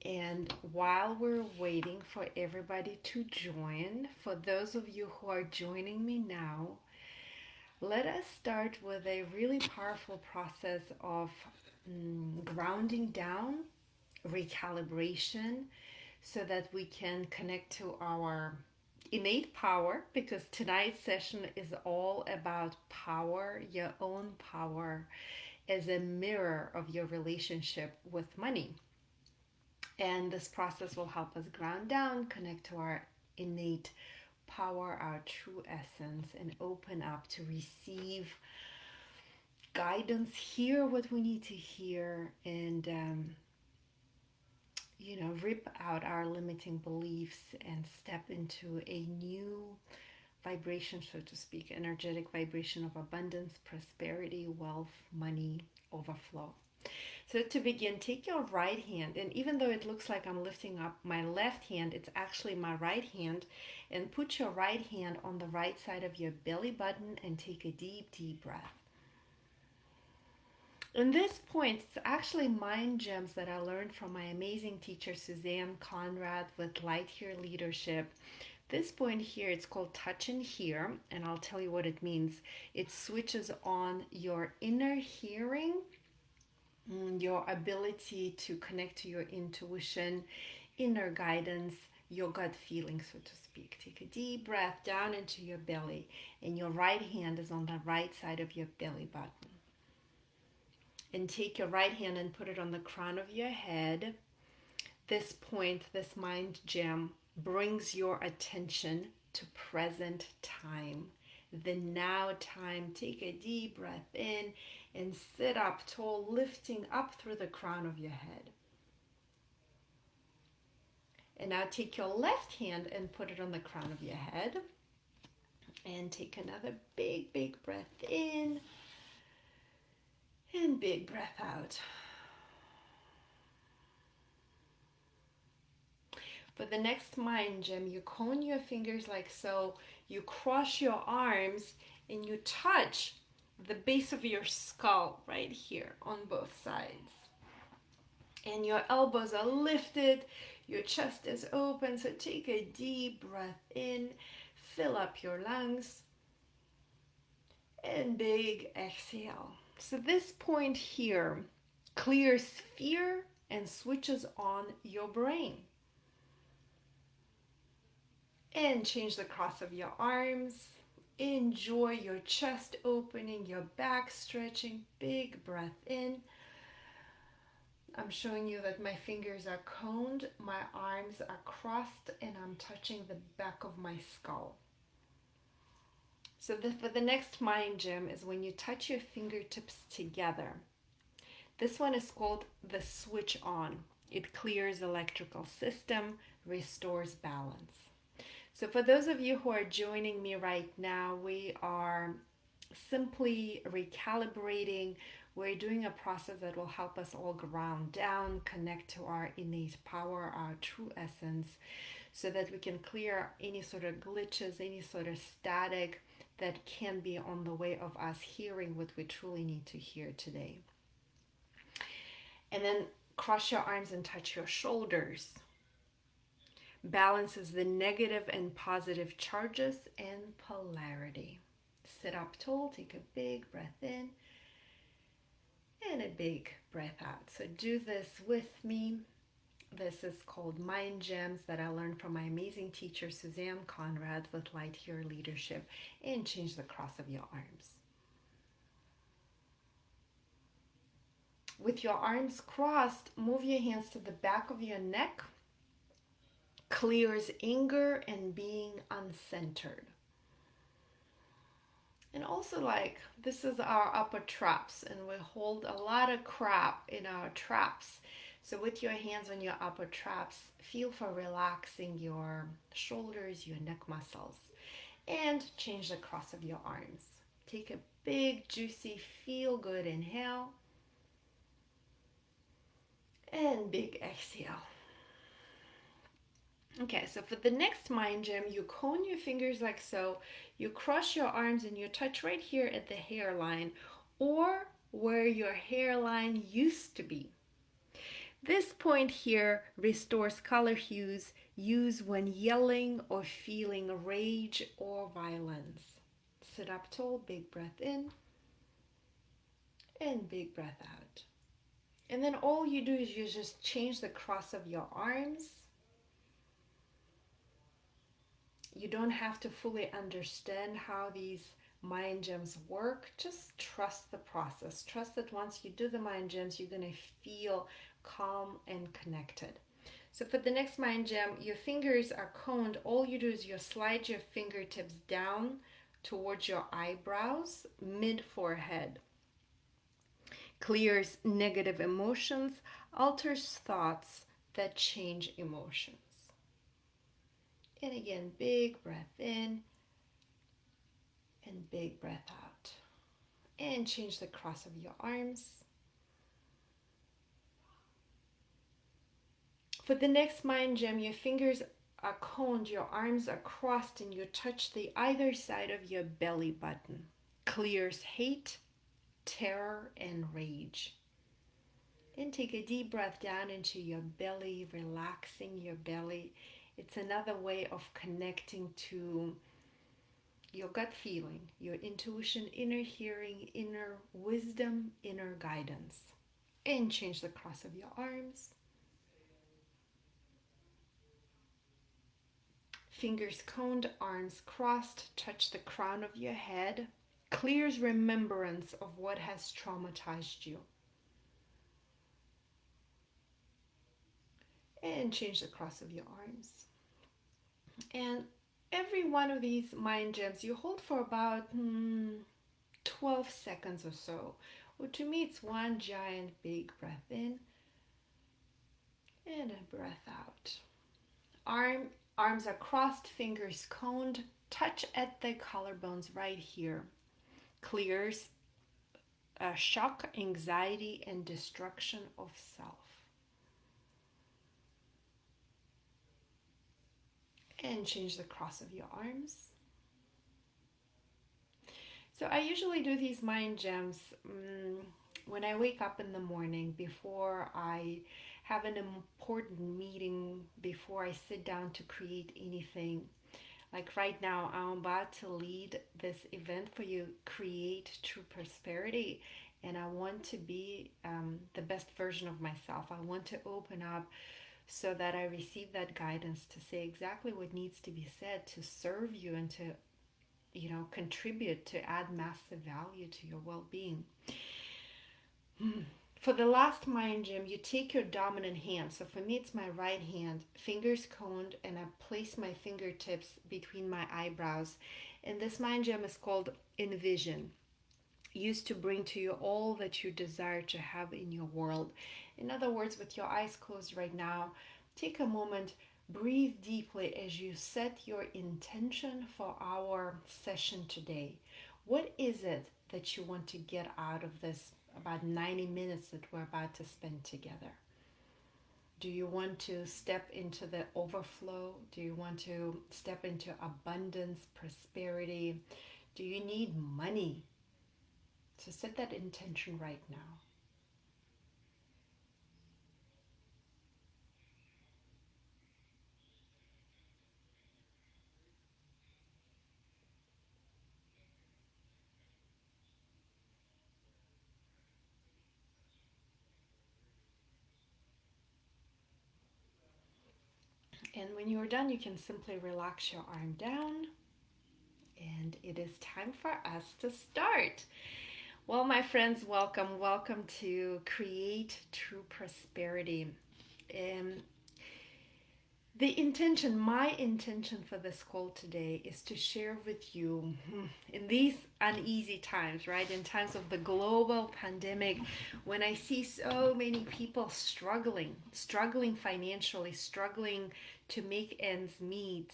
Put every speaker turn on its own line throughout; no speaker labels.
And while we're waiting for everybody to join, for those of you who are joining me now, let us start with a really powerful process of grounding down, recalibration, so that we can connect to our innate power, because tonight's session is all about power, your own power as a mirror of your relationship with money. And this process will help us ground down, connect to our innate power, our true essence, and open up to receive guidance, hear what we need to hear, and rip out our limiting beliefs and step into a new vibration, so to speak, energetic vibration of abundance, prosperity, wealth, money, overflow. So to begin, take your right hand, and even though it looks like I'm lifting up my left hand, it's actually my right hand, and put your right hand on the right side of your belly button and take a deep, deep breath. In this point, it's actually mind gems that I learned from my amazing teacher, Suzanne Conrad, with Light Here Leadership. This point here, it's called touch and hear, and I'll tell you what it means. It switches on your inner hearing, your ability to connect to your intuition, inner guidance, your gut feeling, so to speak. Take a deep breath down into your belly, and your right hand is on the right side of your belly button. And take your right hand and put it on the crown of your head. This point, this mind gem, brings your attention to present time, the now time. Take a deep breath in and sit up tall, lifting up through the crown of your head. And now take your left hand and put it on the crown of your head. And take another big, big breath in and big breath out. For the next mind gem, you cone your fingers like so. You cross your arms and you touch the base of your skull right here on both sides. And your elbows are lifted, your chest is open. So take a deep breath in, fill up your lungs, and big exhale. So this point here clears fear and switches on your brain. And change the cross of your arms. Enjoy your chest opening, your back stretching. Big breath in. I'm showing you that my fingers are coned, my arms are crossed, and I'm touching the back of my skull. So for the next mind gem is when you touch your fingertips together. This one is called the switch on. It clears electrical system, restores balance. So for those of you who are joining me right now, we are simply recalibrating. We're doing a process that will help us all ground down, connect to our innate power, our true essence, so that we can clear any sort of glitches, any sort of static that can be on the way of us hearing what we truly need to hear today. And then cross your arms and touch your shoulders. Balances the negative and positive charges and polarity. Sit up tall, take a big breath in and a big breath out. So do this with me. This is called Mind Gems that I learned from my amazing teacher, Suzanne Conrad, with Light Here Leadership. And change the cross of your arms. With your arms crossed, move your hands to the back of your neck. Clears anger and being uncentered. And also, like, this is our upper traps, and we hold a lot of crap in our traps. So with your hands on your upper traps, feel for relaxing your shoulders, your neck muscles, and change the cross of your arms. Take a big, juicy, feel good inhale and big exhale. Okay, so for the next mind gem, you cone your fingers like so. You cross your arms and you touch right here at the hairline or where your hairline used to be. This point here restores color hues used when yelling or feeling rage or violence. Sit up tall, big breath in, and big breath out. And then all you do is you just change the cross of your arms. You don't have to fully understand how these mind gems work. Just trust the process. Trust that once you do the mind gems, you're going to feel calm and connected. So for the next mind gem, your fingers are coned. All you do is you slide your fingertips down towards your eyebrows, mid forehead. Clears negative emotions, alters thoughts that change emotions. And again, big breath in and big breath out. And change the cross of your arms. For the next mind gem, your fingers are coned, your arms are crossed, and you touch the either side of your belly button. Clears hate, terror, and rage. And take a deep breath down into your belly, relaxing your belly. It's another way of connecting to your gut feeling, your intuition, inner hearing, inner wisdom, inner guidance. And change the cross of your arms. Fingers coned, arms crossed, touch the crown of your head. Clears remembrance of what has traumatized you. And change the cross of your arms. And every one of these mind gems you hold for about 12 seconds or so. Well, to me, it's one giant big breath in and a breath out. Arms are crossed, fingers coned, touch at the collarbones right here. Clears shock, anxiety, and destruction of self. And change the cross of your arms. So I usually do these mind gems when I wake up in the morning, before I have an important meeting, before I sit down to create anything. Like right now, I'm about to lead this event for you, Create True Prosperity. And I want to be the best version of myself. I want to open up so that I receive that guidance to say exactly what needs to be said to serve you and to, contribute to add massive value to your well-being. For the last mind gem, you take your dominant hand. So for me, it's my right hand, fingers coned, and I place my fingertips between my eyebrows. And this mind gem is called Envision, used to bring to you all that you desire to have in your world. In other words, with your eyes closed right now, take a moment, breathe deeply as you set your intention for our session today. What is it that you want to get out of this about 90 minutes that we're about to spend together? Do you want to step into the overflow? Do you want to step into abundance, prosperity? Do you need money? So set that intention right now. And when you're done, you can simply relax your arm down. And it is time for us to start. Well, my friends, welcome. Welcome to Create True Prosperity. My intention for this call today is to share with you in these uneasy times, right? In times of the global pandemic, when I see so many people struggling financially, struggling to make ends meet,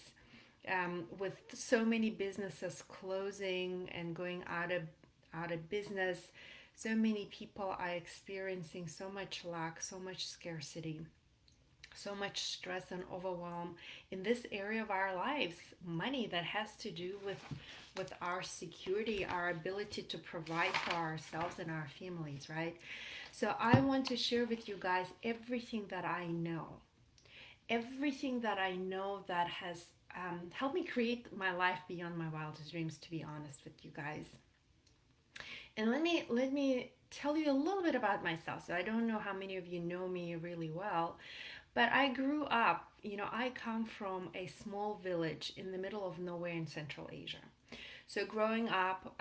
with so many businesses closing and going out of business, so many people are experiencing so much lack, so much scarcity, so much stress and overwhelm in this area of our lives. Money that has to do with our security, our ability to provide for ourselves and our families, right? So I want to share with you guys everything that I know. Everything that I know that has helped me create my life beyond my wildest dreams, to be honest with you guys. And let me tell you a little bit about myself. So I don't know how many of you know me really well, but I grew up, I come from a small village in the middle of nowhere in Central Asia. So growing up,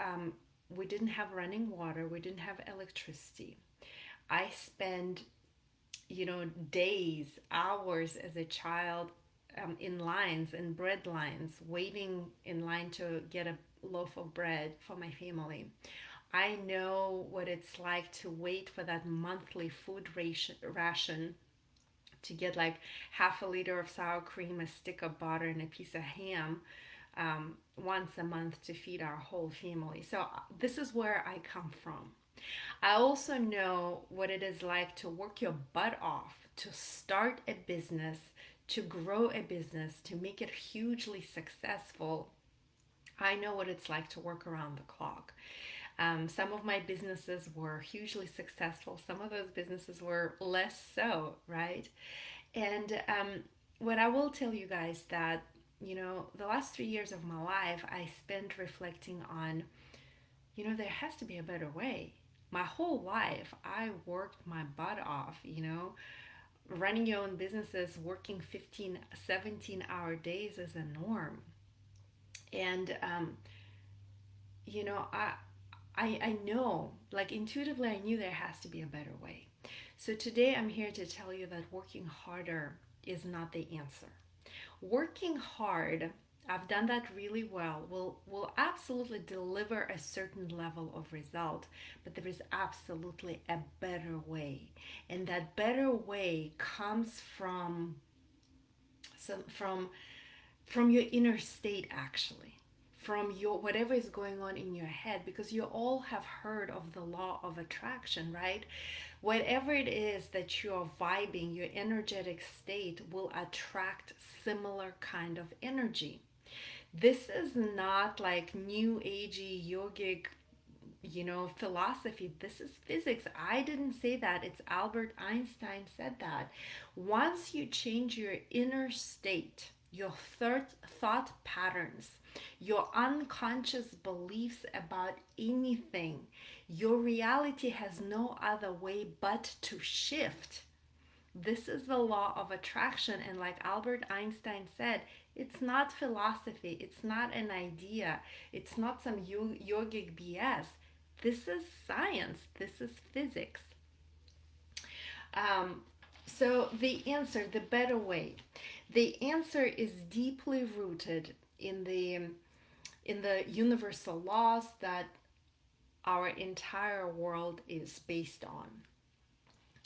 we didn't have running water, we didn't have electricity. I spent, days, hours as a child in lines, in bread lines, waiting in line to get a loaf of bread for my family. I know what it's like to wait for that monthly food ration to get like half a liter of sour cream, a stick of butter, and a piece of ham once a month to feed our whole family. So this is where I come from. I also know what it is like to work your butt off, to start a business, to grow a business, to make it hugely successful. I know what it's like to work around the clock. Some of my businesses were hugely successful. Some of those businesses were less so, right? And what I will tell you guys that, the last 3 years of my life, I spent reflecting on, there has to be a better way. My whole life, I worked my butt off, running your own businesses, working 15, 17-hour days is a norm. And, you know, I, I know, like intuitively, I knew there has to be a better way. So today I'm here to tell you that working harder is not the answer. Working hard, I've done that really well, will absolutely deliver a certain level of result, but there is absolutely a better way. And that better way comes some from your inner state, actually, from your whatever is going on in your head, because you all have heard of the law of attraction, right? Whatever it is that you're vibing, your energetic state will attract similar kind of energy. This is not like new agey yogic, philosophy. This is physics. I didn't say that. It's Albert Einstein said that. Once you change your inner state, your thought patterns, your unconscious beliefs about anything, your reality has no other way but to shift. This is the law of attraction. And like Albert Einstein said, it's not philosophy, it's not an idea, it's not some yogic BS. This is science, this is physics. Um, so, the answer, the better way, the answer is deeply rooted in the universal laws that our entire world is based on.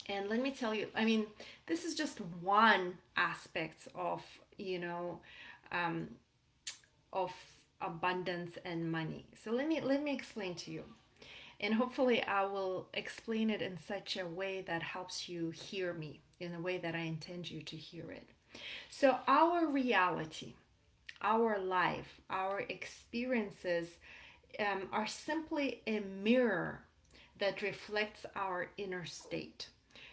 And let me tell you, I mean, this is just one aspect of, um, of abundance and money. So let me explain to you. And hopefully I will explain it in such a way that helps you hear me in a way that I intend you to hear it. So our reality, our life, our experiences are simply a mirror that reflects our inner state.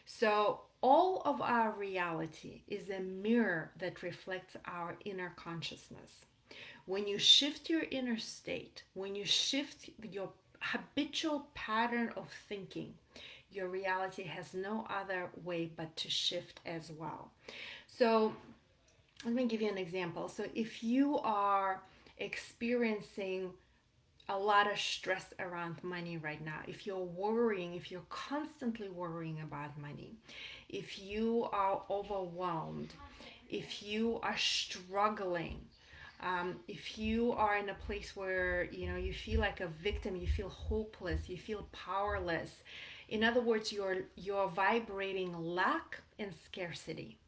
So, all of our reality is a mirror that reflects our inner consciousness. When you shift your inner state, when you shift your habitual pattern of thinking, your reality has no other way but to shift as well. So, let me give you an example. So, if you are experiencing a lot of stress around money right now, if you're worrying, if you're constantly worrying about money, if you are overwhelmed, if you are struggling, if you are in a place where you feel like a victim, you feel hopeless, you feel powerless, in other words, you're vibrating lack and scarcity.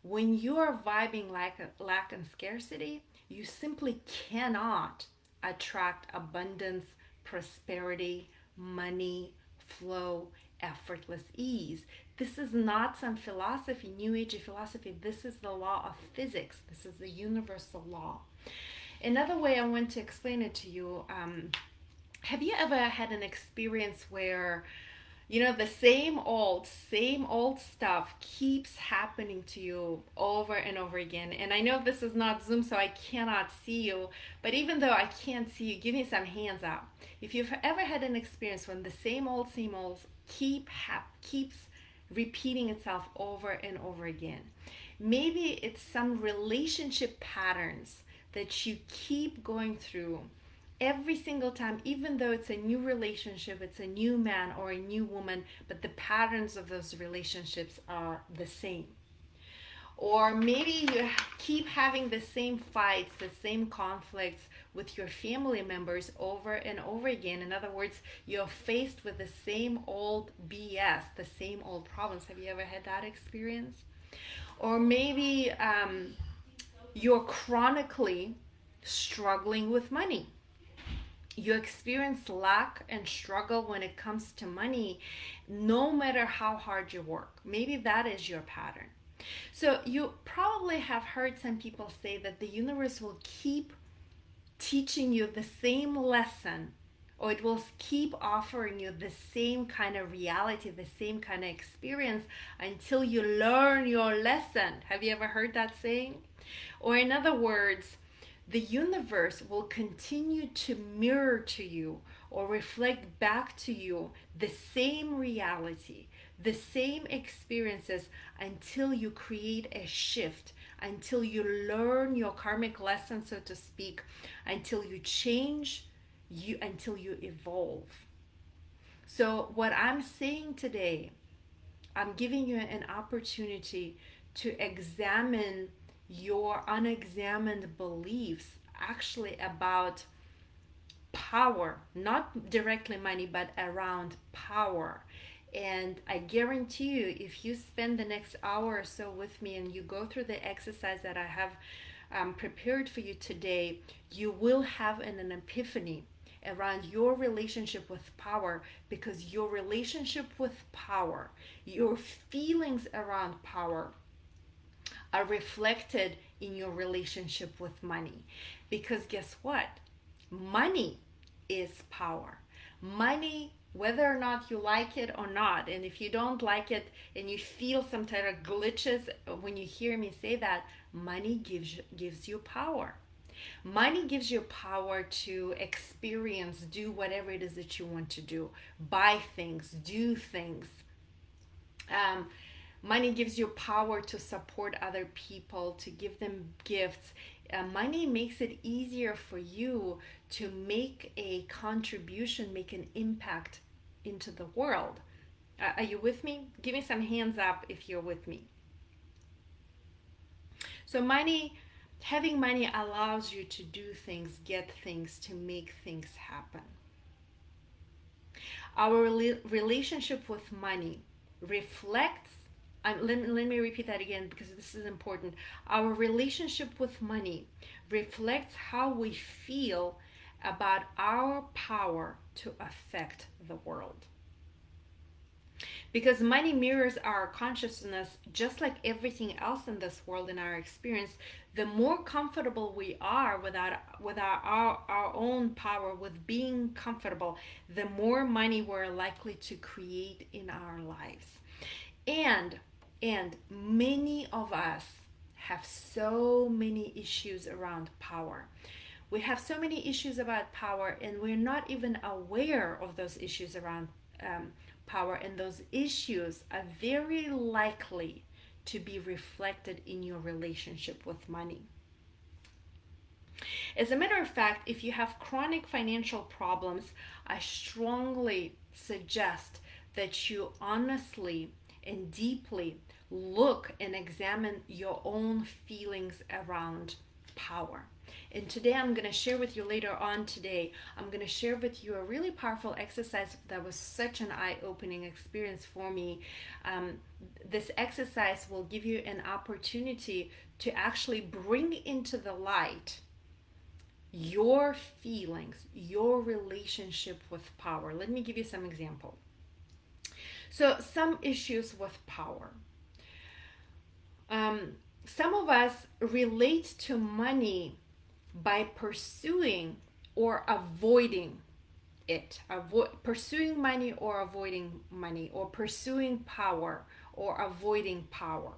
When you are vibing lack and scarcity, you simply cannot attract abundance, prosperity, money, flow, effortless ease. This is not some philosophy, new age philosophy. This is the law of physics. This is the universal law. Another way I want to explain it to you, have you ever had an experience where The same old stuff keeps happening to you over and over again. And I know this is not Zoom, so I cannot see you, but even though I can't see you, give me some hands up. If you've ever had an experience when the same old keeps repeating itself over and over again. Maybe it's some relationship patterns that you keep going through every single time, even though it's a new relationship, it's a new man or a new woman, but the patterns of those relationships are the same. Or maybe you keep having the same fights, the same conflicts with your family members over and over again. In other words, you're faced with the same old BS, the same old problems. Have you ever had that experience? Or maybe you're chronically struggling with money. You experience lack and struggle when it comes to money, no matter how hard you work. Maybe that is your pattern. So you probably have heard some people say that the universe will keep teaching you the same lesson, or it will keep offering you the same kind of reality, the same kind of experience until you learn your lesson. Have you ever heard that saying? Or in other words, the universe will continue to mirror to you or reflect back to you the same reality, the same experiences until you create a shift, until you learn your karmic lesson, so to speak, until you change, until you evolve. So what I'm saying today, I'm giving you an opportunity to examine your unexamined beliefs actually about power, not directly money, but around power. And I guarantee you, if you spend the next hour or so with me and you go through the exercise that I have prepared for you today, you will have an epiphany around your relationship with power, because your relationship with power, your feelings around power, are reflected in your relationship with money. Because guess what? Money is power. Money, whether or not you like it or not, and if you don't like it and you feel some type of glitches when you hear me say that, money gives you power. Money gives you power to experience, do whatever it is that you want to do, buy things, do things. Money gives you power to support other people, to give them gifts. Money makes it easier for you to make a contribution, make an impact into the world. Are you with me? Give me some hands up if you're with me. So having money allows you to do things, get things, to make things happen. Our relationship with money reflects, let me repeat that again because this is important. Our relationship with money reflects how we feel about our power to affect the world. Because money mirrors our consciousness, just like everything else in this world, in our experience. The more comfortable we are with our own power, with being comfortable, the more money we're likely to create in our lives. And many of us have so many issues around power. We have so many issues about power, and we're not even aware of those issues around power, and those issues are very likely to be reflected in your relationship with money. As a matter of fact, if you have chronic financial problems, I strongly suggest that you honestly and deeply look and examine your own feelings around power. And today I'm going to share with you, later on today, I'm going to share with you a really powerful exercise that was such an eye-opening experience for me. This exercise will give you an opportunity to actually bring into the light your feelings, your relationship with power. Let me give you some example. So some issues with power. Some of us relate to money by pursuing or avoiding it. Pursuing money or avoiding money, or pursuing power or avoiding power.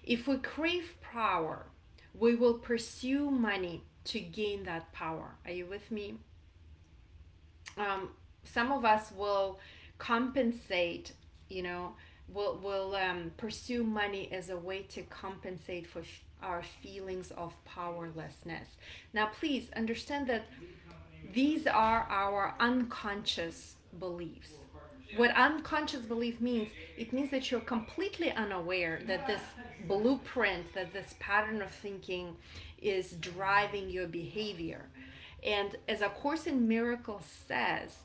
If we crave power, we will pursue money to gain that power. Are you with me? Some of us will compensate, you know, will pursue money as a way to compensate for our feelings of powerlessness. Now, please understand that these are our unconscious beliefs. What unconscious belief means, it means that you're completely unaware that this blueprint, that this pattern of thinking is driving your behavior. And as A Course in Miracles says,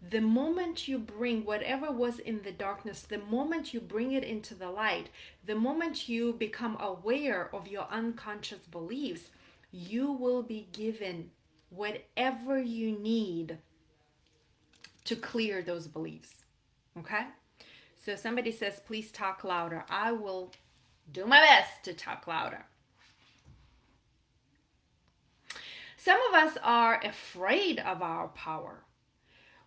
the moment you bring whatever was in the darkness, the moment you bring it into the light, the moment you become aware of your unconscious beliefs, you will be given whatever you need to clear those beliefs. Okay? So somebody says, please talk louder. I will do my best to talk louder. Some of us are afraid of our power.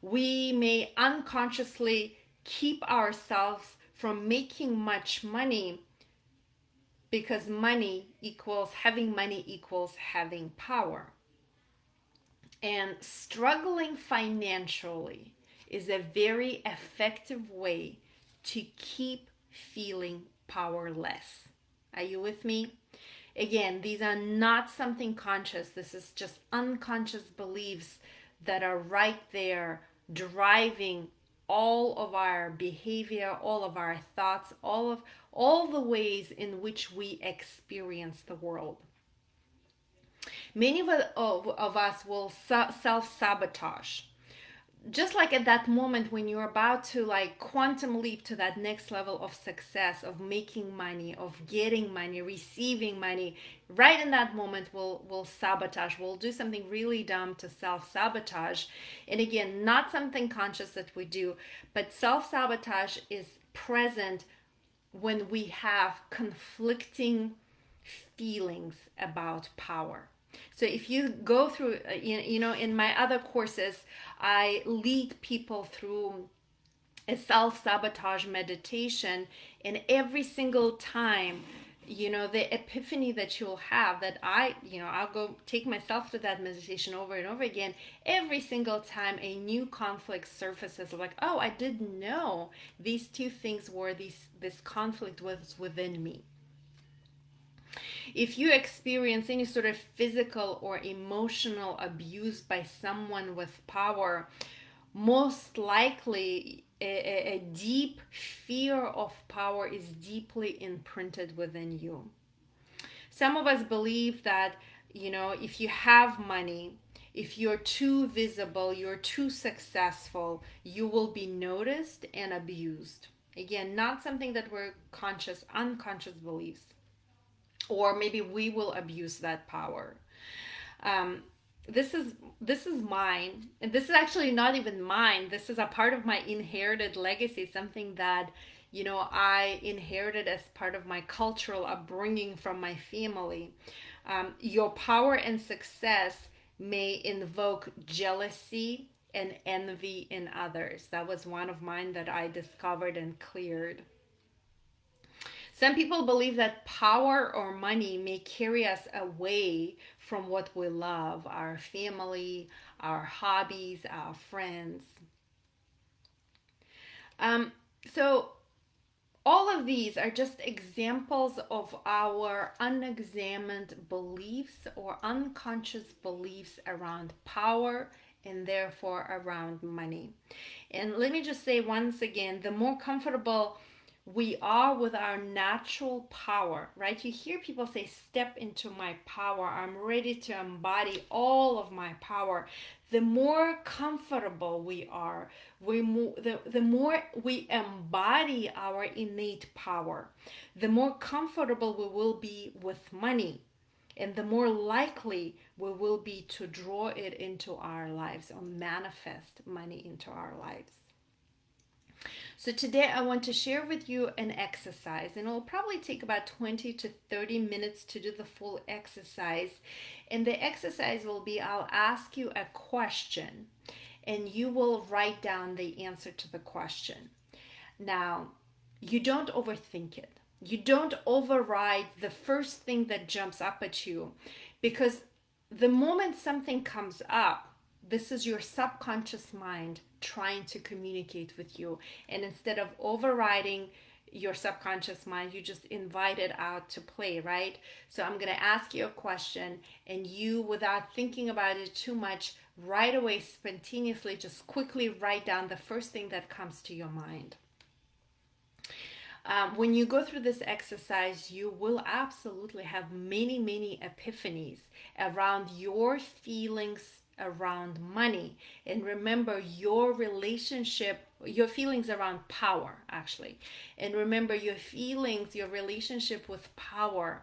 We may unconsciously keep ourselves from making much money because having money equals having power. And struggling financially is a very effective way to keep feeling powerless. Are you with me? Again, these are not something conscious. This is just unconscious beliefs that are right there driving all of our behavior, all of our thoughts, all the ways in which we experience the world. Many of us will self-sabotage. Just like at that moment when you're about to like quantum leap to that next level of success, of making money, of getting money, receiving money, right in that moment we'll sabotage. We'll do something really dumb to self-sabotage. And again, not something conscious that we do, but self-sabotage is present when we have conflicting feelings about power. So if you go through, in my other courses, I lead people through a self-sabotage meditation, and every single time, the epiphany that you'll have, that I'll go take myself to that meditation over and over again. Every single time a new conflict surfaces, like, oh, I didn't know these two things were this conflict was within me. If you experience any sort of physical or emotional abuse by someone with power, most likely a deep fear of power is deeply imprinted within you. Some of us believe that, if you have money, if you're too visible, you're too successful, you will be noticed and abused. Again, not something that we're unconscious beliefs. Or maybe we will abuse that power. This is mine, and this is actually not even mine. This is a part of my inherited legacy, something that I inherited as part of my cultural upbringing from my family. Your power and success may invoke jealousy and envy in others. That was one of mine that I discovered and cleared. Some people believe that power or money may carry us away from what we love, our family, our hobbies, our friends. So all of these are just examples of our unexamined beliefs or unconscious beliefs around power and therefore around money. And let me just say once again, the more comfortable we are with our natural power, right? You hear people say, step into my power. I'm ready to embody all of my power. The more comfortable we are, the more we embody our innate power, the more comfortable we will be with money, and the more likely we will be to draw it into our lives or manifest money into our lives. So today I want to share with you an exercise, and it'll probably take about 20 to 30 minutes to do the full exercise. And the exercise will be, I'll ask you a question, and you will write down the answer to the question. Now, you don't overthink it. You don't override the first thing that jumps up at you, because the moment something comes up, this is your subconscious mind trying to communicate with you. And instead of overriding your subconscious mind, you just invite it out to play, right? So I'm going to ask you a question, and you, without thinking about it too much, right away, spontaneously, just quickly write down the first thing that comes to your mind. When you go through this exercise, you will absolutely have many, many epiphanies around your feelings around money. And remember, your relationship, your feelings around power, actually. And remember, your feelings, your relationship with power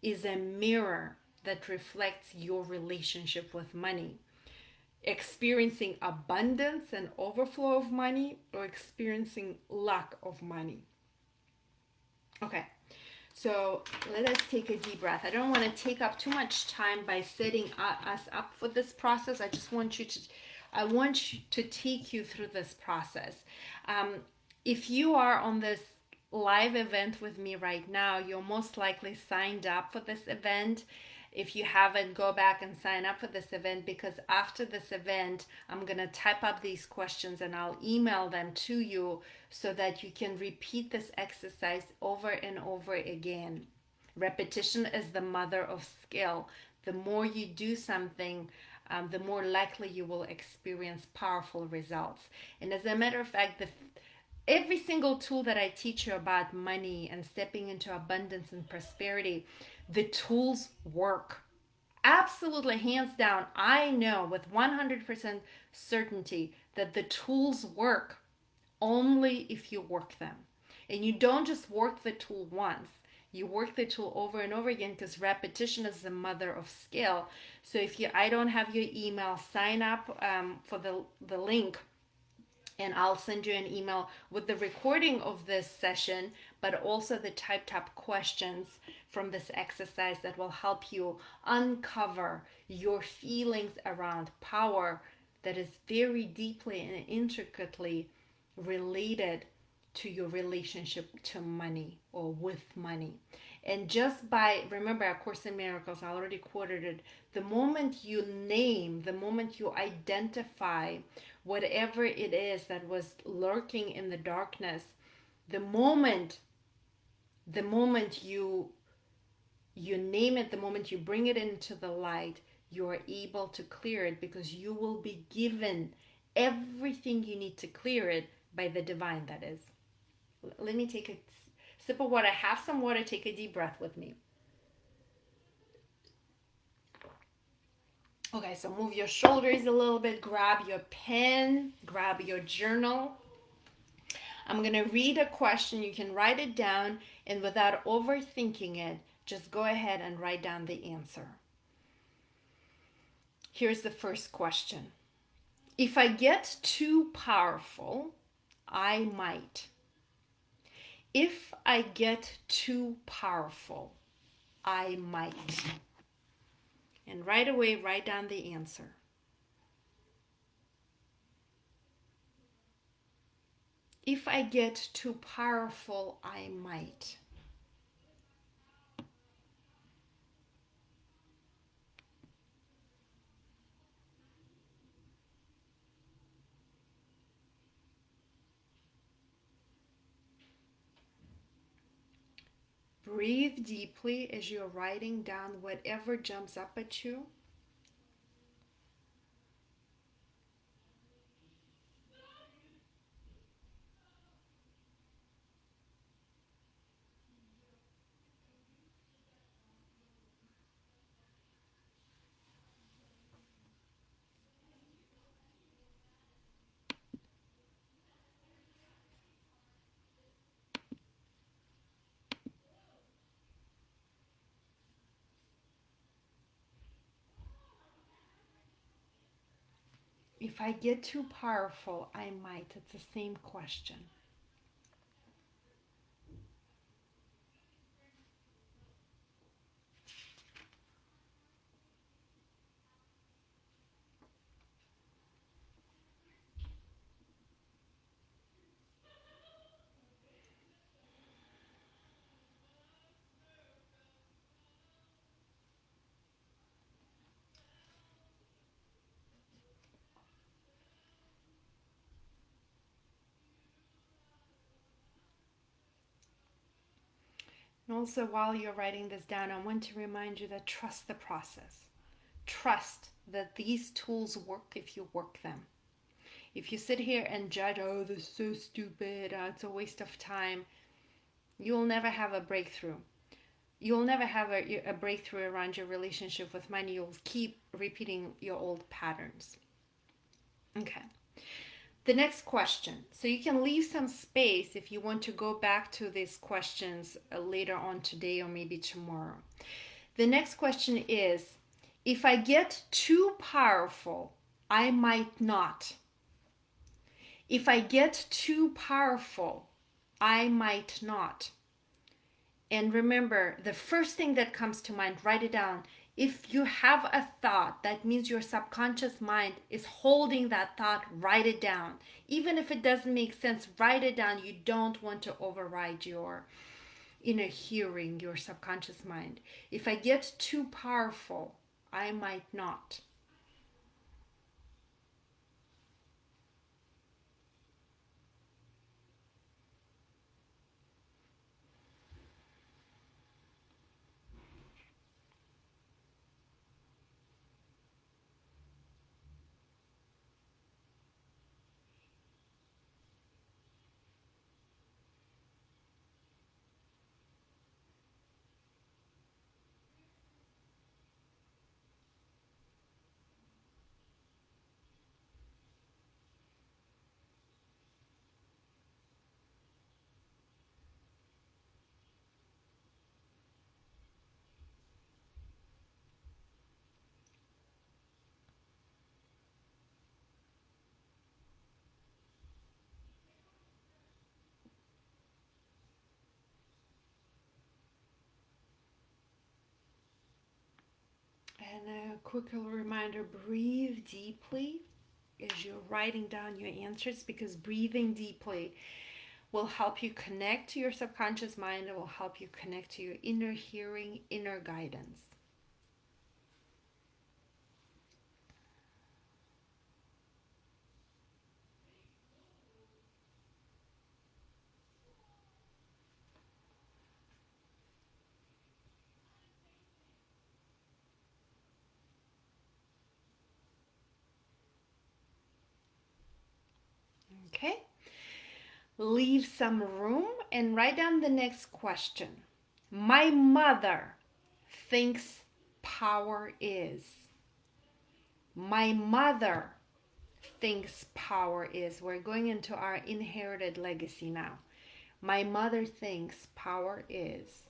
is a mirror that reflects your relationship with money. Experiencing abundance and overflow of money, or experiencing lack of money. Okay, so let us take a deep breath. I don't want to take up too much time by setting us up for this process. I want you to take you through this process. If you are on this live event with me right now, you're most likely signed up for this event. If you haven't, go back and sign up for this event, because after this event, I'm going to type up these questions and I'll email them to you so that you can repeat this exercise over and over again. Repetition is the mother of skill. The more you do something, the more likely you will experience powerful results. And as a matter of fact, every single tool that I teach you about money and stepping into abundance and prosperity, the tools work. Absolutely, hands down, I know with 100% certainty that the tools work only if you work them. And you don't just work the tool once. You work the tool over and over again, because repetition is the mother of skill. So if I don't have your email, sign up for the link, and I'll send you an email with the recording of this session, but also the typed up questions from this exercise that will help you uncover your feelings around power that is very deeply and intricately related to your relationship to money or with money. And just by, remember, A Course in Miracles, I already quoted it, the moment you name, the moment you identify whatever it is that was lurking in the darkness, the moment you name it, the moment you bring it into the light, you are able to clear it, because you will be given everything you need to clear it by the divine, that is. Let me take a sip of water. Have some water. Take a deep breath with me. Okay, so move your shoulders a little bit. Grab your pen. Grab your journal. I'm going to read a question. You can write it down, and without overthinking it, just go ahead and write down the answer. Here's the first question. If I get too powerful, I might. If I get too powerful, I might. And right away, write down the answer. If I get too powerful, I might. Breathe deeply as you're writing down whatever jumps up at you. If I get too powerful, I might. It's the same question. Also, while you're writing this down, I want to remind you that trust the process. Trust that these tools work if you work them. If you sit here and judge, oh, this is so stupid, it's a waste of time, you'll never have a breakthrough. You'll never have a breakthrough around your relationship with money. You'll keep repeating your old patterns. Okay. The next question. So you can leave some space if you want to go back to these questions later on today or maybe tomorrow. The next question is, if I get too powerful, I might not. If I get too powerful, I might not. And remember, the first thing that comes to mind, write it down. If you have a thought, that means your subconscious mind is holding that thought, write it down. Even if it doesn't make sense, write it down. You don't want to override your inner hearing, your subconscious mind. If I get too powerful, I might not. And a quick little reminder, breathe deeply as you're writing down your answers, because breathing deeply will help you connect to your subconscious mind. It will help you connect to your inner hearing, inner guidance. Okay? Leave some room and write down the next question. My mother thinks power is. My mother thinks power is. We're going into our inherited legacy now. My mother thinks power is.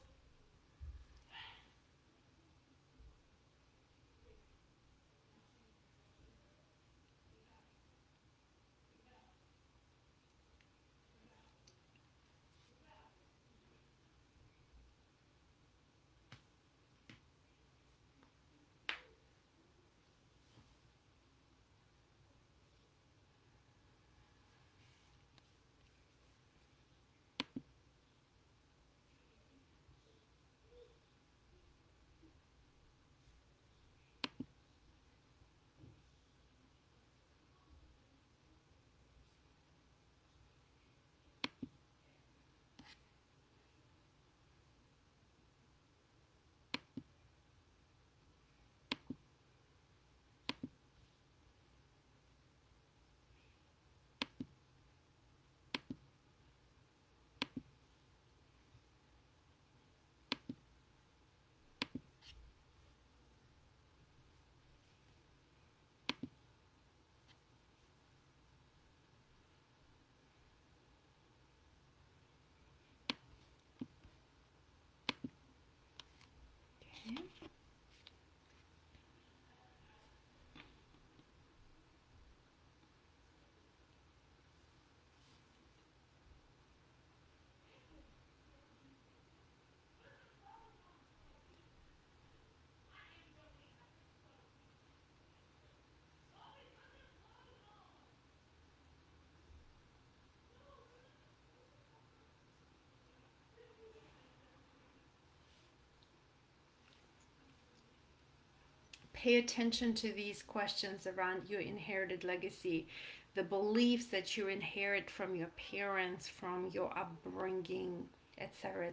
Pay attention to these questions around your inherited legacy, the beliefs that you inherit from your parents, from your upbringing, etc.,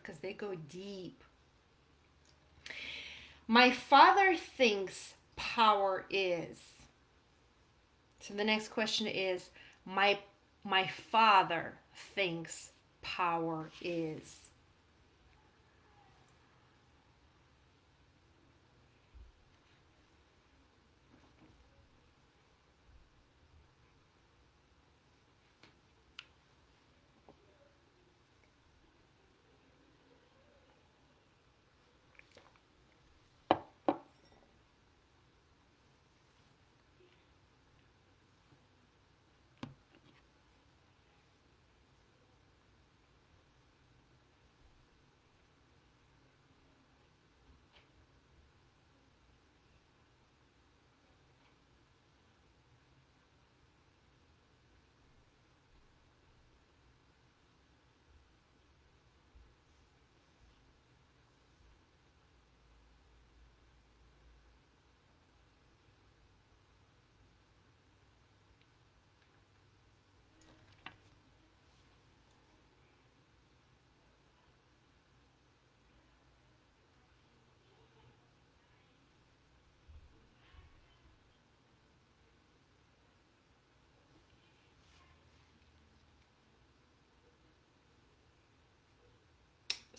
because they go deep. My father thinks power is. So the next question is, my father thinks power is.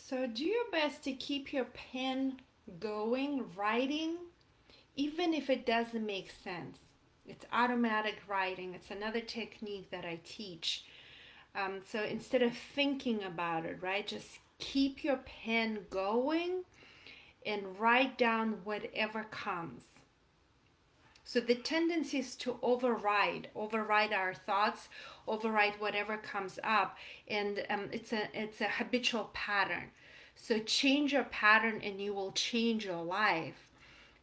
So do your best to keep your pen going, writing, even if it doesn't make sense. It's automatic writing. It's another technique that I teach. So instead of thinking about it, right, just keep your pen going and write down whatever comes. So the tendency is to override our thoughts, override whatever comes up, and it's a habitual pattern. So change your pattern, and you will change your life.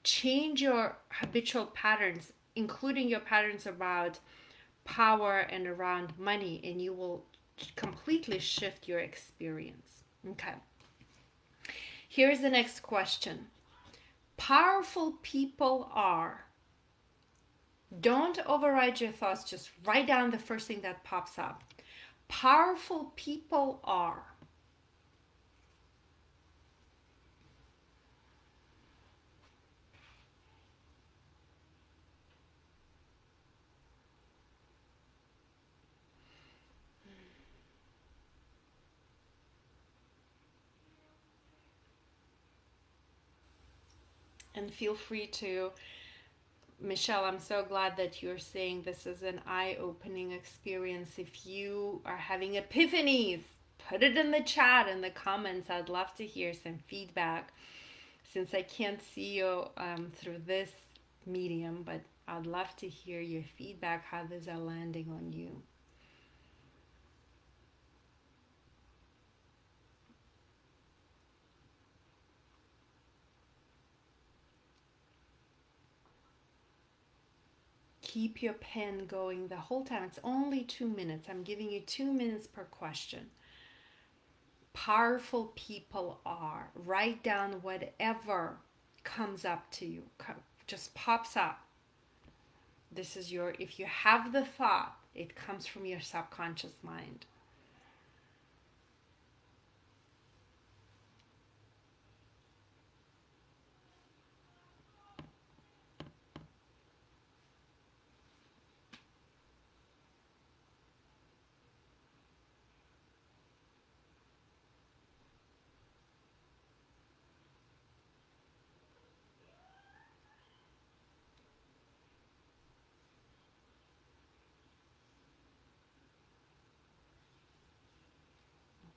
Change your habitual patterns, including your patterns about power and around money, and you will completely shift your experience. Okay. Here's the next question. Powerful people are. Don't override your thoughts, just write down the first thing that pops up. Powerful people are. And feel free to, Michelle, I'm so glad that you're saying this is an eye-opening experience. If you are having epiphanies, put it in the chat, in the comments. I'd love to hear some feedback. Since I can't see you through this medium, but I'd love to hear your feedback, how these are landing on you. Keep your pen going the whole time. It's only 2 minutes. I'm giving you 2 minutes per question. Powerful people are. Write down whatever comes up to you, just pops up. This is your, if you have the thought, it comes from your subconscious mind.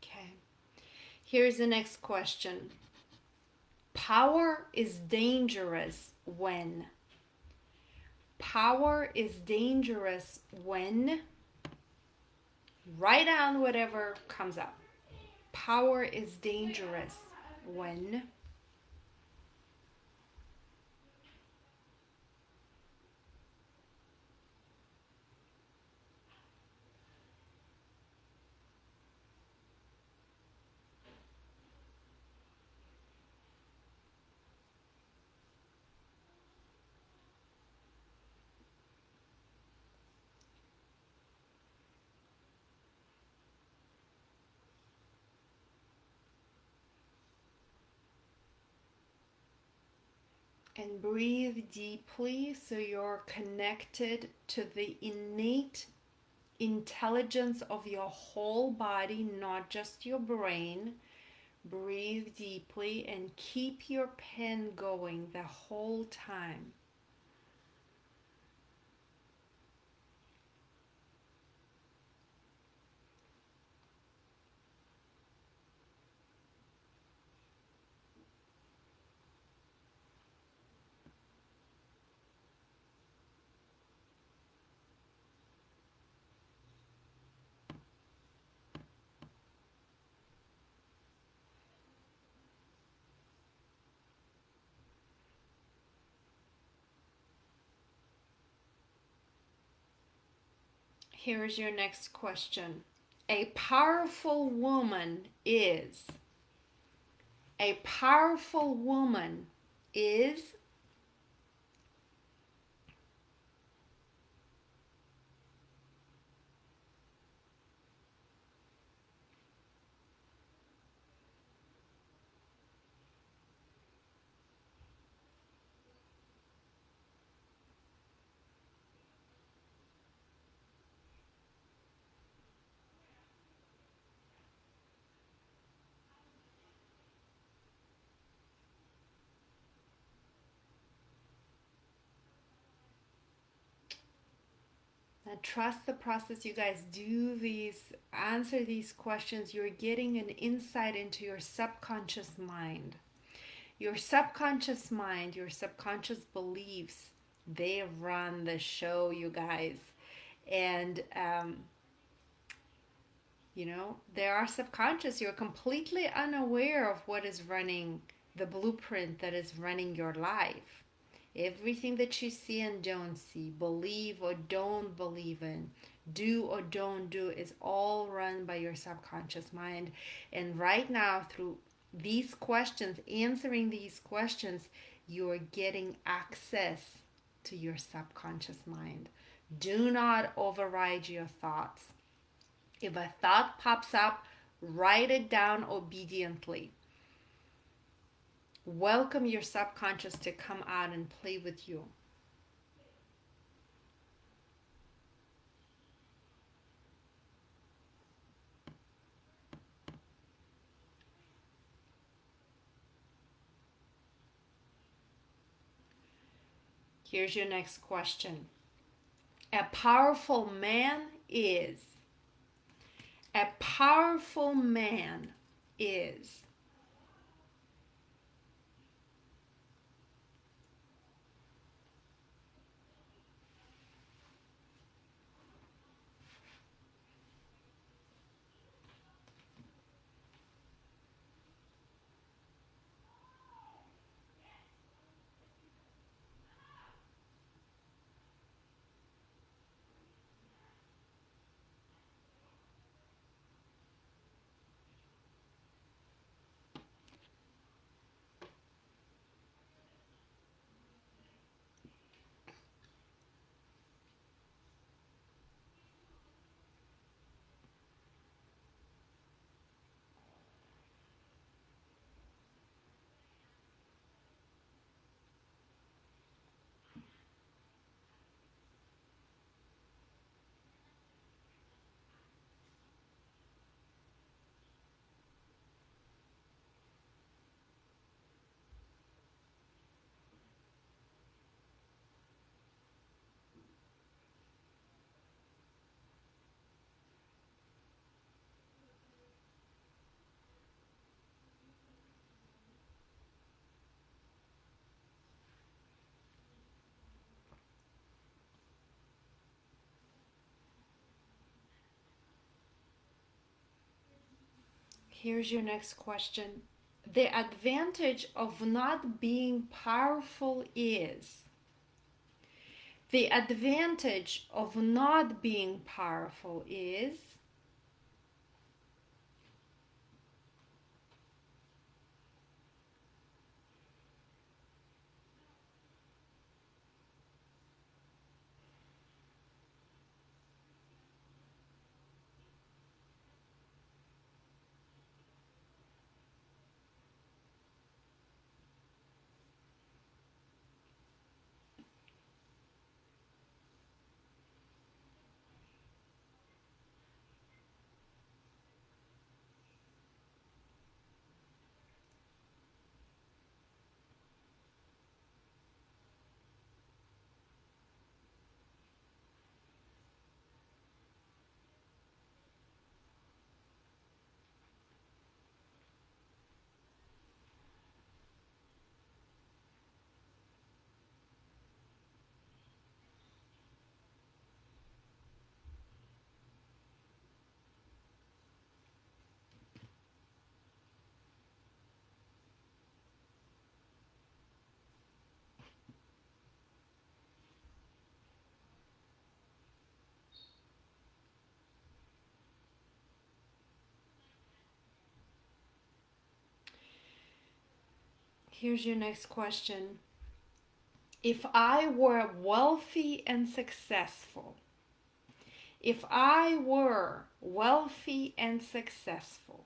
Okay. Here's the next question. Power is dangerous when. Power is dangerous when. Write down whatever comes up. Power is dangerous when. And breathe deeply so you're connected to the innate intelligence of your whole body, not just your brain. Breathe deeply and keep your pen going the whole time. Here's your next question. A powerful woman is. A powerful woman is. Now trust the process, you guys. Do these, answer these questions. You're getting an insight into your subconscious mind. Your subconscious mind, your subconscious beliefs, they run the show, you guys. And, they are subconscious. You're completely unaware of what is running the blueprint that is running your life. Everything that you see and don't see, believe or don't believe in, do or don't do is all run by your subconscious mind. And right now, through these questions, answering these questions, you're getting access to your subconscious mind. Do not override your thoughts. If a thought pops up, write it down obediently. Welcome your subconscious to come out and play with you. Here's your next question. A powerful man is. A powerful man is. Here's your next question. The advantage of not being powerful is. The advantage of not being powerful is. Here's your next question. If I were wealthy and successful, if I were wealthy and successful,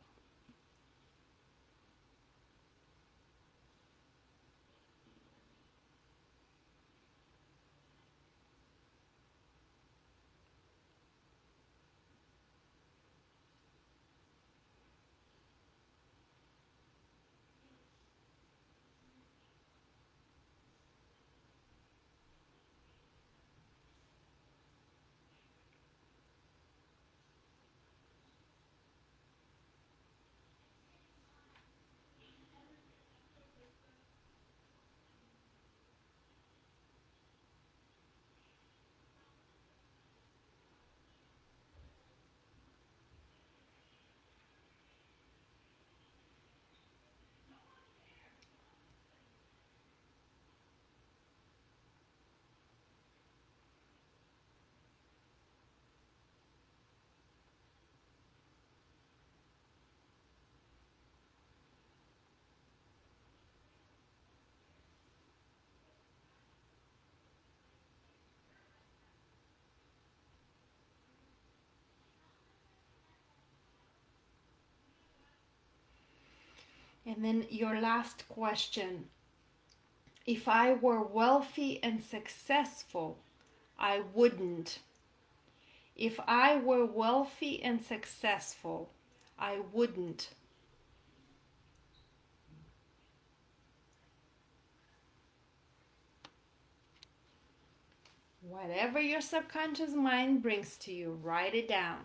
and then your last question. If I were wealthy and successful, I wouldn't. If I were wealthy and successful, I wouldn't. Whatever your subconscious mind brings to you, write it down.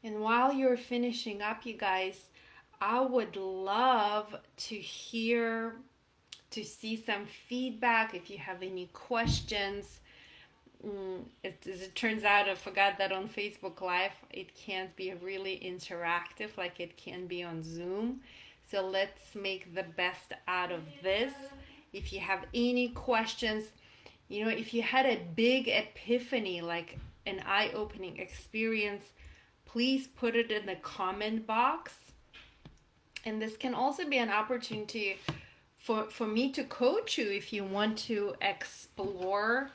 And while you're finishing up, you guys, I would love to hear, to see some feedback. If you have any questions, as it turns out, I forgot that on Facebook Live, it can't be really interactive like it can be on Zoom. So let's make the best out of this. If you have any questions, if you had a big epiphany, like an eye-opening experience, please put it in the comment box. And this can also be an opportunity for me to coach you if you want to explore,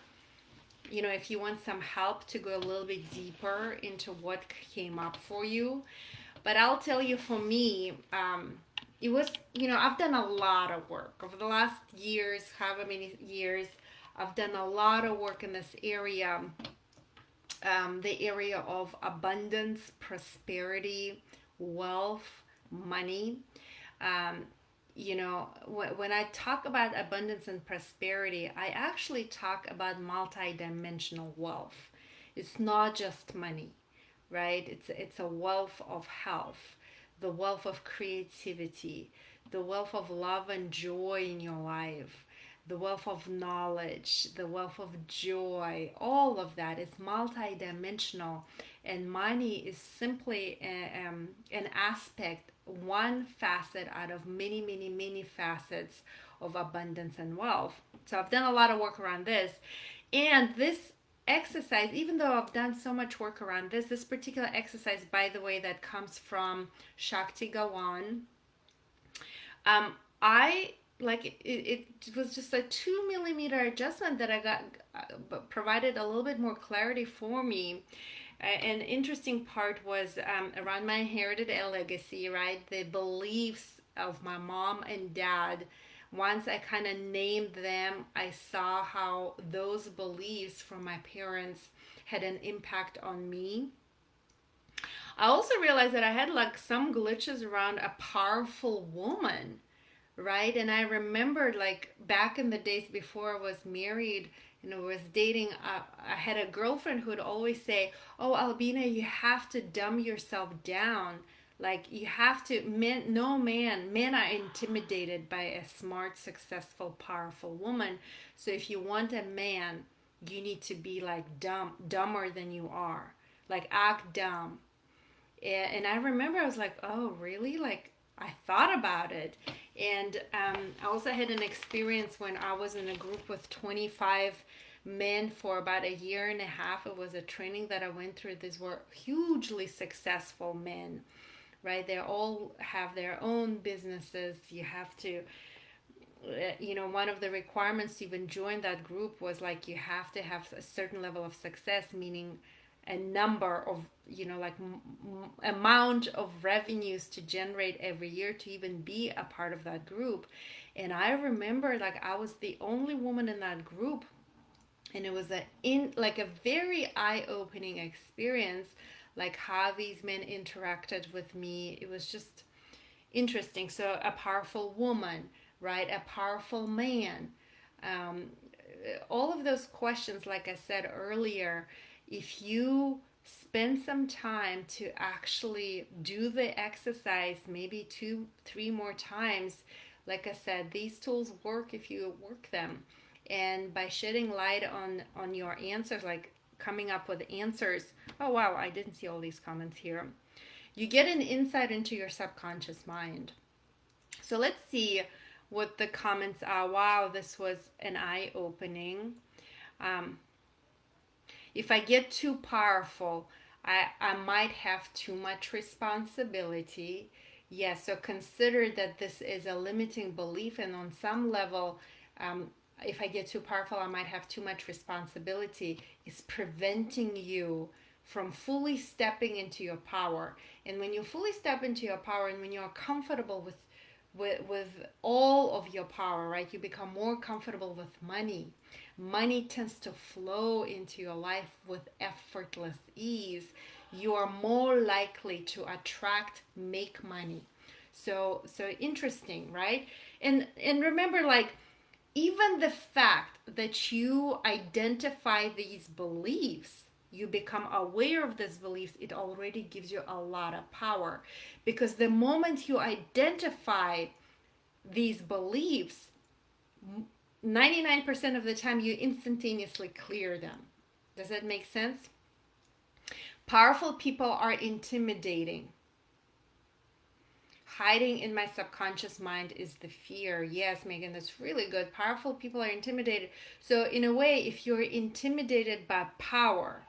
if you want some help to go a little bit deeper into what came up for you. But I'll tell you, for me, it was, I've done a lot of work over the last years, however many years. I've done a lot of work in this area, the area of abundance, prosperity, wealth, money. When I talk about abundance and prosperity, I actually talk about multidimensional wealth. It's not just money, right? It's a wealth of health, the wealth of creativity, the wealth of love and joy in your life, the wealth of knowledge, the wealth of joy. All of that is multidimensional, and money is simply an aspect, one facet out of many, many, many facets of abundance and wealth. So I've done a lot of work around this, and this exercise, even though I've done so much work around this particular exercise, by the way, that comes from Shakti Gawan, I like it was just a 2 millimeter adjustment that I got, provided a little bit more clarity for me. An interesting part was around my inherited legacy, right? The beliefs of my mom and dad. Once I kind of named them, I saw how those beliefs from my parents had an impact on me. I also realized that I had like some glitches around a powerful woman, right? And I remembered, like, back in the days before I was married and I was dating, I had a girlfriend who would always say, "Oh, Albina, you have to dumb yourself down. Like, you have to, men are intimidated by a smart, successful, powerful woman. So if you want a man, you need to be like dumber than you are. Like, act dumb, And I remember I was like, oh, really? Like, I thought about it. And I also had an experience when I was in a group with 25 men for about a year and a half. It was a training that I went through. These were hugely successful men, right? They all have their own businesses. You have to, one of the requirements to even join that group was like you have to have a certain level of success, meaning a number of, like amount of revenues to generate every year to even be a part of that group. And I remember like I was the only woman in that group, and it was a very eye-opening experience, like how these men interacted with me. It was just interesting. So a powerful woman, right? A powerful man. Um, all of those questions, like I said earlier, if you spend some time to actually do the exercise, maybe 2 3 more times, like I said, these tools work if you work them. And by shedding light on your answers, like coming up with answers. Oh wow, I didn't see all these comments here. You get an insight into your subconscious mind. So let's see what the comments are. Wow, this was an eye opening. Um, if I get too powerful, I might have too much responsibility. Yes, so consider that this is a limiting belief, and on some level, if I get too powerful, I might have too much responsibility. It's preventing you from fully stepping into your power. And when you fully step into your power, and when you're comfortable with all of your power, right, you become more comfortable with money. Money tends to flow into your life with effortless ease. You are more likely to attract, make money. So interesting, right? And remember, like, even the fact that you identify these beliefs, you become aware of these beliefs, it already gives you a lot of power. Because the moment you identify these beliefs, 99% of the time you instantaneously clear them. Does that make sense? Powerful people are intimidating. Hiding in my subconscious mind is the fear. Yes, Megan, that's really good. Powerful people are intimidated. So, in a way, if you're intimidated by power,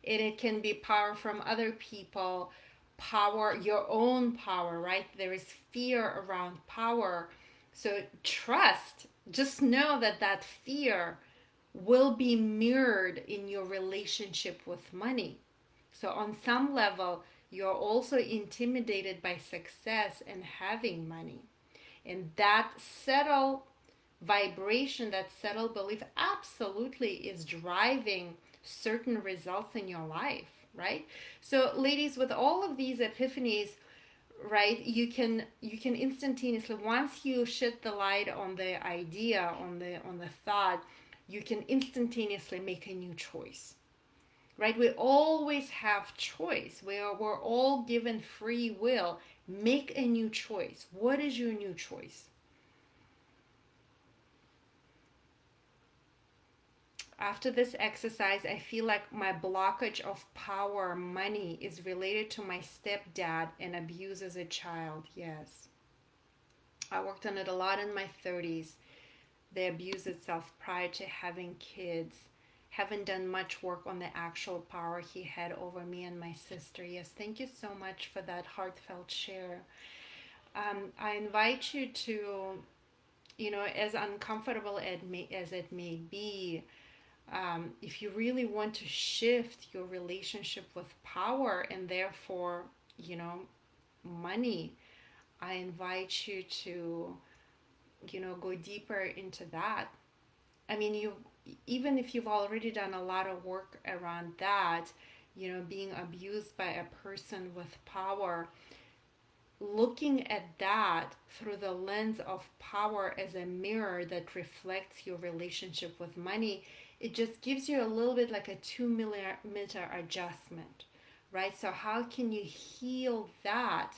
and it can be power from other people, power, your own power, right? There is fear around power. So, trust, just know that that fear will be mirrored in your relationship with money. So, on some level, you're also intimidated by success and having money. And that subtle vibration, that subtle belief, absolutely is driving certain results in your life, right? So, ladies, with all of these epiphanies, right, you can instantaneously, once you shed the light on the idea, on the thought, you can instantaneously make a new choice, right? We always have choice. We're all given free will. Make a new choice. What is your new choice? After this exercise, I feel like my blockage of power, money, is related to my stepdad and abuse as a child. Yes. I worked on it a lot in my 30s. The abuse itself prior to having kids. Haven't done much work on the actual power he had over me and my sister. Yes, thank you so much for that heartfelt share. I invite you to, as uncomfortable as it may be, if you really want to shift your relationship with power and therefore, money, I invite you to, go deeper into that. I mean, even if you've already done a lot of work around that, being abused by a person with power, looking at that through the lens of power as a mirror that reflects your relationship with money, it just gives you a little bit like a 2 millimeter adjustment, right? So how can you heal that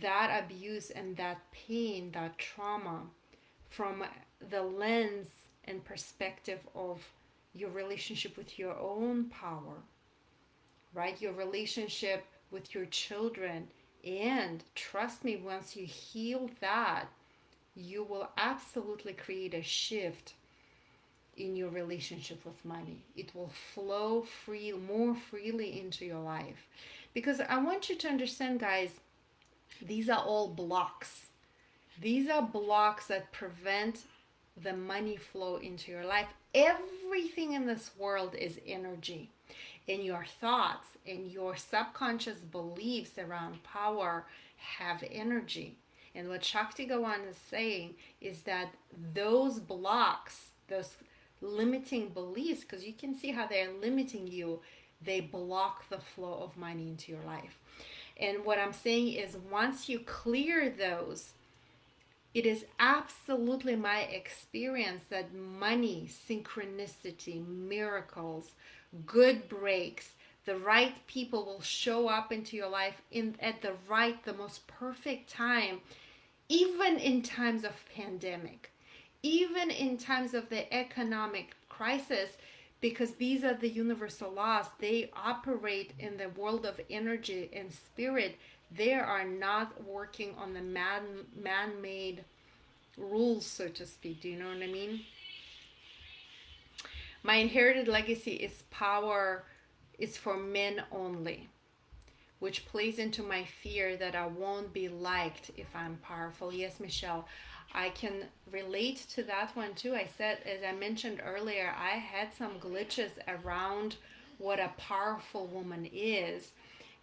abuse and that pain, that trauma, from the lens and perspective of your relationship with your own power, right? Your relationship with your children. And trust me, once you heal that, you will absolutely create a shift in your relationship with money. It will flow more freely into your life. Because I want you to understand, guys, these are all blocks. These are blocks that prevent the money flow into your life. Everything in this world is energy. And your thoughts and your subconscious beliefs around power have energy. And what Shakti Gawan is saying is that those blocks, those limiting beliefs, because you can see how they're limiting you, they block the flow of money into your life. And what I'm saying is, once you clear those, it is absolutely my experience that money, synchronicity, miracles, good breaks, the right people will show up into your life at the most perfect time, even in times of pandemic, even in times of the economic crisis, because these are the universal laws. They operate in the world of energy and spirit. They are not working on the man-made rules, so to speak. Do you know what I mean? My inherited legacy is power is for men only, which plays into my fear that I won't be liked if I'm powerful. Yes, Michelle, I can relate to that one too. I said, as I mentioned earlier, I had some glitches around what a powerful woman is.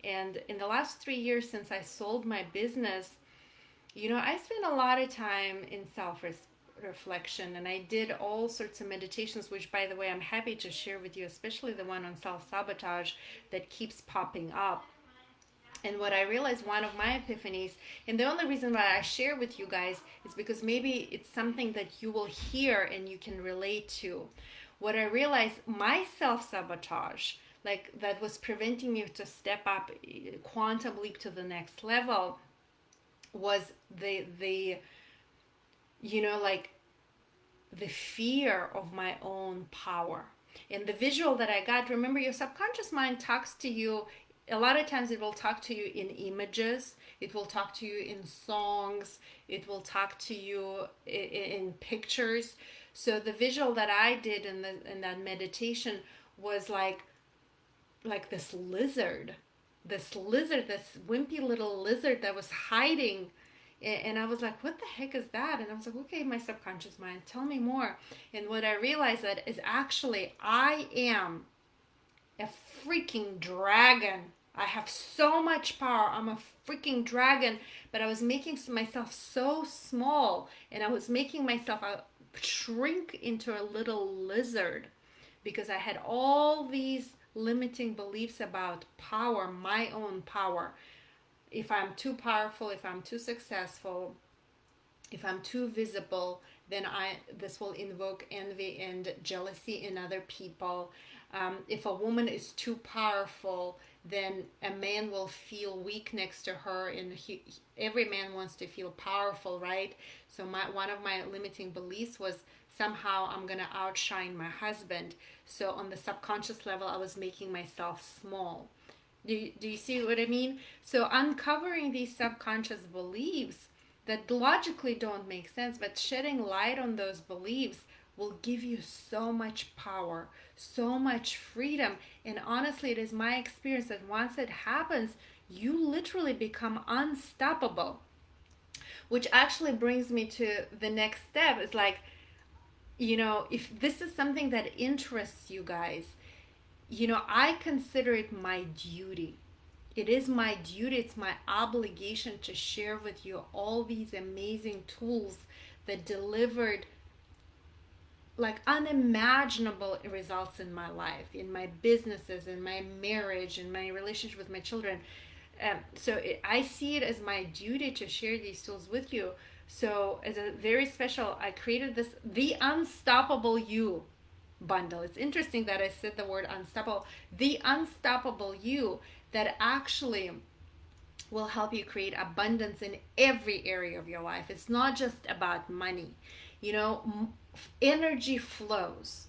And in the last 3 years since I sold my business, I spent a lot of time in self-reflection, and I did all sorts of meditations, which, by the way, I'm happy to share with you, especially the one on self-sabotage that keeps popping up. And what I realized, one of my epiphanies, and the only reason why I share with you guys is because maybe it's something that you will hear and you can relate to. What I realized, my self-sabotage, like that was preventing me to step up, quantum leap to the next level, was the like the fear of my own power. And the visual that I got, remember, your subconscious mind talks to you. A lot of times it will talk to you in images, it will talk to you in songs, it will talk to you in pictures. So the visual that I did in that meditation was like this lizard, this wimpy little lizard that was hiding. And I was like, what the heck is that? And I was like, okay, my subconscious mind, tell me more. And what I realized that is actually I am a freaking dragon. I have so much power. I'm a freaking dragon. But I was making myself so small, and I was making myself shrink into a little lizard because I had all these limiting beliefs about power, my own power. If I'm too powerful, if I'm too successful, if I'm too visible, then this will invoke envy and jealousy in other people. If a woman is too powerful, then a man will feel weak next to her, and every man wants to feel powerful, right? So one of my limiting beliefs was somehow I'm gonna outshine my husband. So on the subconscious level, I was making myself small. Do you see what I mean? So uncovering these subconscious beliefs that logically don't make sense, but shedding light on those beliefs will give you so much power, so much freedom. And honestly, it is my experience that once it happens, you literally become unstoppable. Which actually brings me to the next step. It's like, if this is something that interests you guys, I consider it my duty. It is my duty, it's my obligation to share with you all these amazing tools that delivered like unimaginable results in my life, in my businesses, in my marriage, in my relationship with my children. I see it as my duty to share these tools with you. So as a very special, I created this, the Unstoppable You bundle. It's interesting that I said the word unstoppable. The Unstoppable You that actually will help you create abundance in every area of your life. It's not just about money. Energy flows.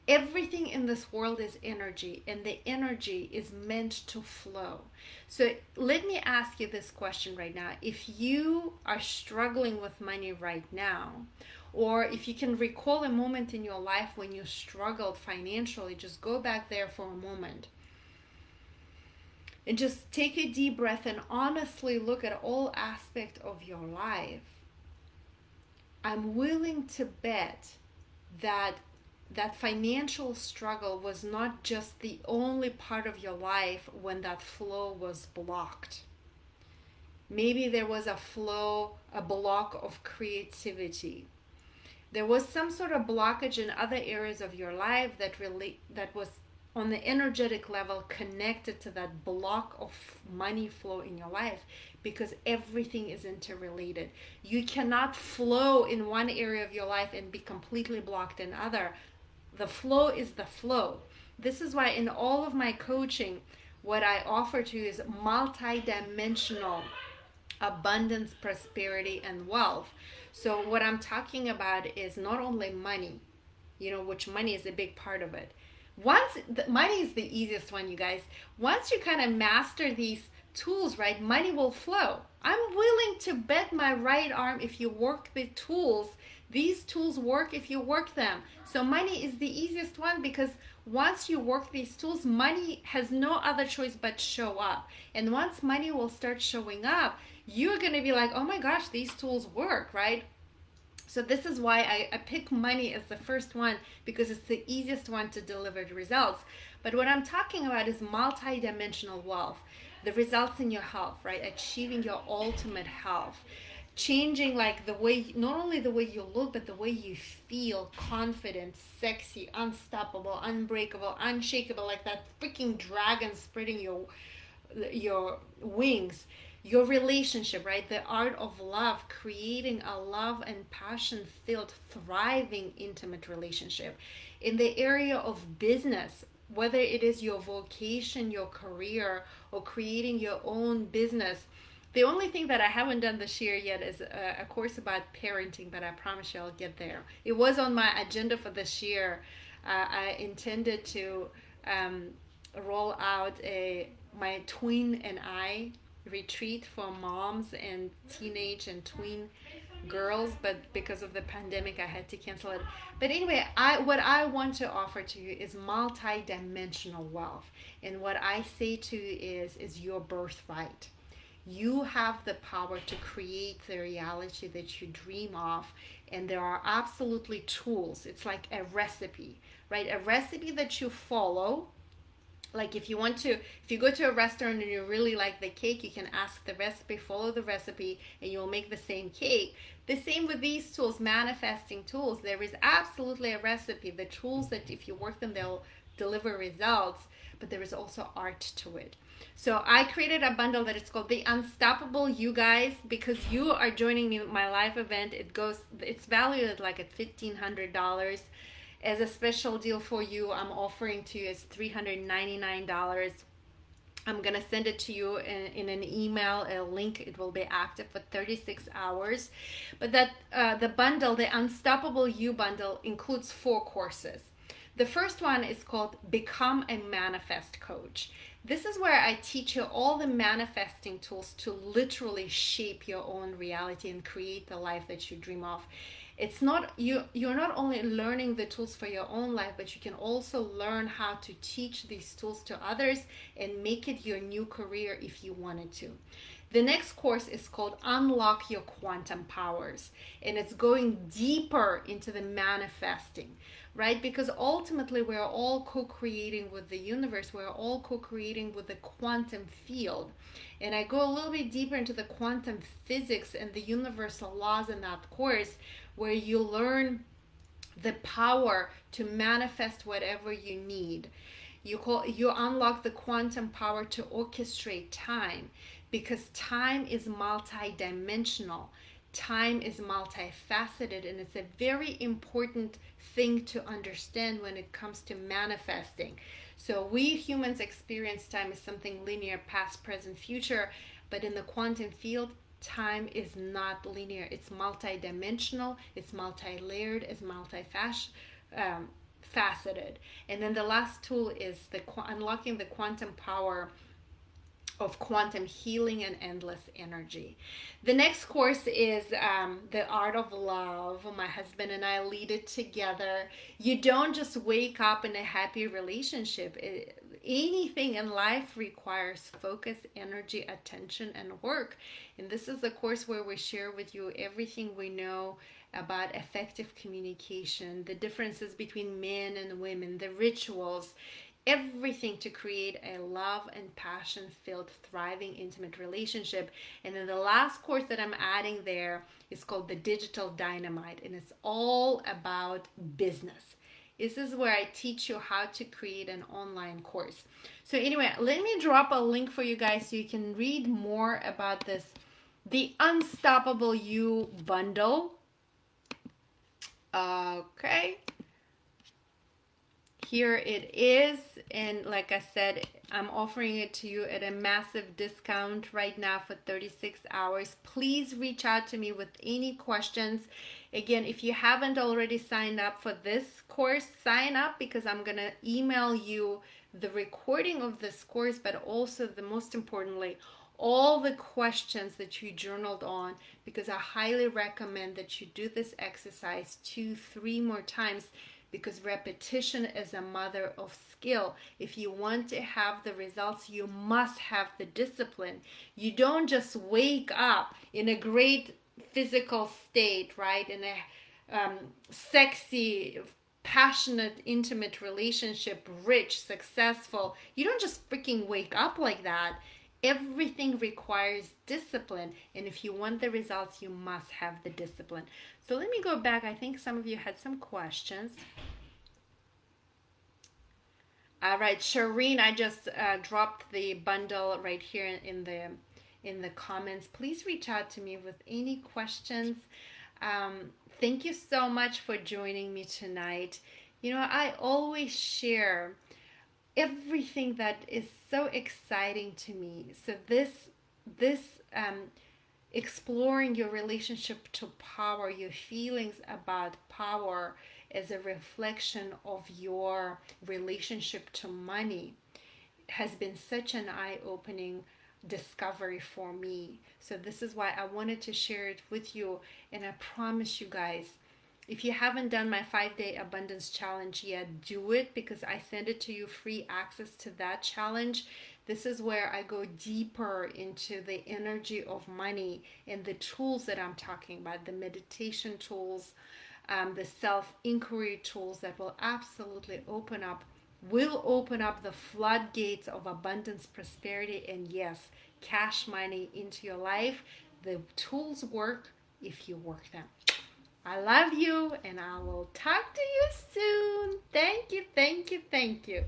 Everything in this world is energy, and the energy is meant to flow. So let me ask you this question right now. If you are struggling with money right now, or if you can recall a moment in your life when you struggled financially, just go back there for a moment and just take a deep breath and honestly look at all aspects of your life. I'm willing to bet that financial struggle was not just the only part of your life when that flow was blocked. Maybe there was a flow, a block of creativity. There was some sort of blockage in other areas of your life that was on the energetic level connected to that block of money flow in your life, because everything is interrelated. You cannot flow in one area of your life and be completely blocked in other. The flow is the flow. This is why in all of my coaching, what I offer to you is multi-dimensional abundance, prosperity, and wealth. So what I'm talking about is not only money, which money is a big part of it. Money is the easiest one, you guys. Once you kind of master these tools, right, money will flow. I'm willing to bet my right arm, if you work the tools, these tools work if you work them. So money is the easiest one, because once you work these tools, money has no other choice but show up. And once money will start showing up, you're going to be like, oh my gosh, these tools work, right? So this is why I pick money as the first one, because it's the easiest one to deliver the results. But what I'm talking about is multi-dimensional wealth, the results in your health, right? Achieving your ultimate health, changing like the way, not only the way you look, but the way you feel, confident, sexy, unstoppable, unbreakable, unshakable, like that freaking dragon spreading your wings. Your relationship, right? The art of love, creating a love and passion filled, thriving, intimate relationship. In the area of business, whether it is your vocation, your career, or creating your own business. The only thing that I haven't done this year yet is a course about parenting, but I promise you I'll get there. It was on my agenda for this year. I intended to roll out my twin and I retreat for moms and teenage and tween girls, but because of the pandemic I had to cancel it. But anyway, what I want to offer to you is multi-dimensional wealth. And what I say to you is your birthright. You have the power to create the reality that you dream of, and there are absolutely tools. It's like a recipe, right? A recipe that you follow. Like if you go to a restaurant and you really like the cake, you can ask the recipe, follow the recipe, and you'll make the same cake. The same with these tools, manifesting tools. There is absolutely a recipe. The tools that if you work them, they'll deliver results, but there is also art to it. So I created a bundle that it's called The Unstoppable You Guys, because you are joining me at my live event. It's valued at like at $1,500. As a special deal for you, I'm offering to you as $399. I'm going to send it to you in an email, a link. It will be active for 36 hours. But the bundle, the Unstoppable You bundle, includes 4 courses. The first one is called Become a Manifest Coach. This is where I teach you all the manifesting tools to literally shape your own reality and create the life that you dream of. It's not you're not only learning the tools for your own life, but you can also learn how to teach these tools to others and make it your new career if you wanted to. The next course is called Unlock Your Quantum Powers, and it's going deeper into the manifesting, right? Because ultimately we're all co-creating with the universe. We're all co-creating with the quantum field. And I go a little bit deeper into the quantum physics and the universal laws in that course, where you learn the power to manifest whatever you need. You unlock the quantum power to orchestrate time, because time is multidimensional. Time is multifaceted, and it's a very important thing to understand when it comes to manifesting. So we humans experience time as something linear, past, present, future, but in the quantum field, time is not linear. It's multidimensional, it's multi-layered, it's multifaceted, faceted. And then the last tool is the unlocking the quantum power of quantum healing and endless energy. The next course is The Art of Love. My husband and I lead it together. You don't just wake up in a happy relationship. Anything in life requires focus, energy, attention, and work. And this is the course where we share with you everything we know about effective communication, the differences between men and women, the rituals, everything to create a love and passion filled, thriving, intimate relationship. And then the last course that I'm adding there is called The Digital Dynamite, and it's all about business. This is where I teach you how to create an online course. So anyway, let me drop a link for you guys so you can read more about this, the Unstoppable You bundle. Okay, here it is, and like I said, I'm offering it to you at a massive discount right now for 36 hours. Please reach out to me with any questions. Again, if you haven't already signed up for this course, sign up, because I'm gonna email you the recording of this course, but also, the most importantly, all the questions that you journaled on, because I highly recommend that you do this exercise 2-3 more times, because repetition is a mother of skill. If you want to have the results, you must have the discipline. You don't just wake up in a great physical state, right? In a sexy, passionate, intimate relationship, rich, successful. You don't just freaking wake up like that. Everything requires discipline, and if you want the results, you must have the discipline. So let me go back. I think some of you had some questions. All right, Shireen, I just dropped the bundle right here in the comments. Please reach out to me with any questions. Thank you so much for joining me tonight. You know, I always share everything that is so exciting to me. So this exploring your relationship to power, your feelings about power as a reflection of your relationship to money, has been such an eye-opening discovery for me. So this is why I wanted to share it with you, and I promise you guys, if you haven't done my 5-day abundance challenge yet, do it, because I send it to you free access to that challenge. This is where I go deeper into the energy of money and the tools that I'm talking about, the meditation tools, the self-inquiry tools that will absolutely open up the floodgates of abundance, prosperity, and yes, cash money into your life. The tools work if you work them. I love you, and I will talk to you soon. Thank you, thank you, thank you.